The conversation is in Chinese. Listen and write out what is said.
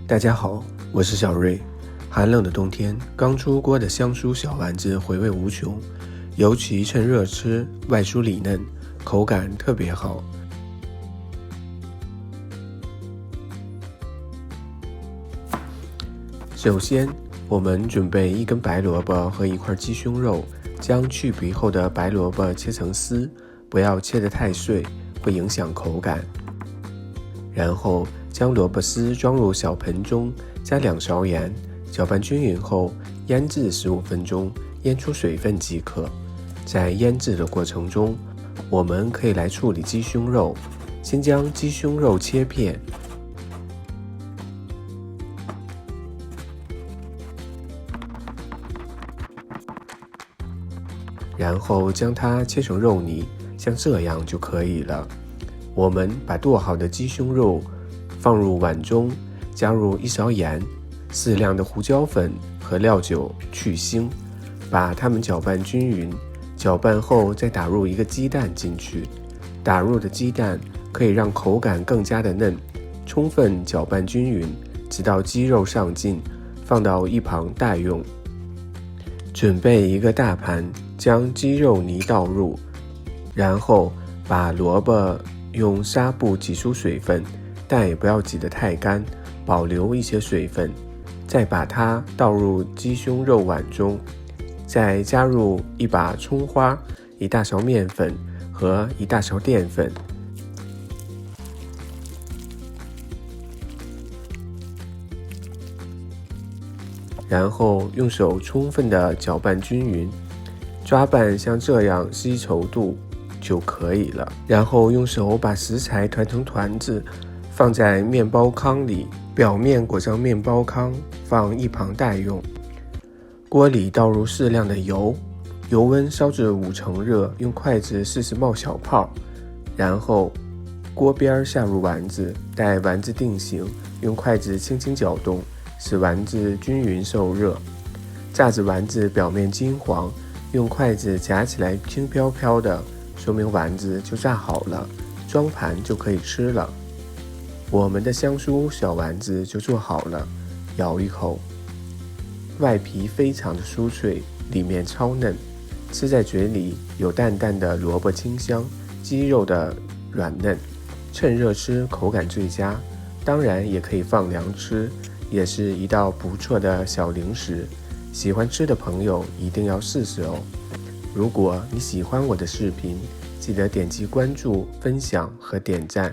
大家好，我是小瑞。寒冷的冬天，刚出锅的香酥小丸子回味无穷，尤其趁热吃，外酥里嫩，口感特别好。首先，我们准备一根白萝卜和一块鸡胸肉，将去皮后的白萝卜切成丝，不要切得太碎，会影响口感。然后将萝卜丝装入小盆中，加2勺盐，搅拌均匀后腌制15分钟，腌出水分即可。在腌制的过程中，我们可以来处理鸡胸肉。先将鸡胸肉切片，然后将它切成肉泥，像这样就可以了。我们把剁好的鸡胸肉放入碗中，加入1勺盐、适量的胡椒粉和料酒去腥，把它们搅拌均匀。搅拌后再打入1个鸡蛋进去，打入的鸡蛋可以让口感更加的嫩。充分搅拌均匀，直到鸡肉上劲，放到一旁待用。准备1个大盘，将鸡肉泥倒入，然后把萝卜用纱布挤出水分，但也不要挤得太干，保留一些水分。再把它倒入鸡胸肉碗中，再加入1把葱花、1大勺面粉和1大勺淀粉，然后用手充分的搅拌均匀，抓拌像这样稀稠度就可以了。然后用手把食材团成团子，放在面包糠里，表面裹上面包糠，放一旁待用。锅里倒入适量的油，油温烧至5成热，用筷子试试冒小泡，然后锅边下入丸子，待丸子定型，用筷子轻轻搅动，使丸子均匀受热。炸至丸子表面金黄，用筷子夹起来轻飘飘的，说明丸子就炸好了，装盘就可以吃了。我们的香酥小丸子就做好了，咬一口，外皮非常的酥脆，里面超嫩，吃在嘴里有淡淡的萝卜清香，鸡肉的软嫩，趁热吃口感最佳。当然也可以放凉吃，也是一道不错的小零食。喜欢吃的朋友一定要试试哦。如果你喜欢我的视频，记得点击关注、分享和点赞。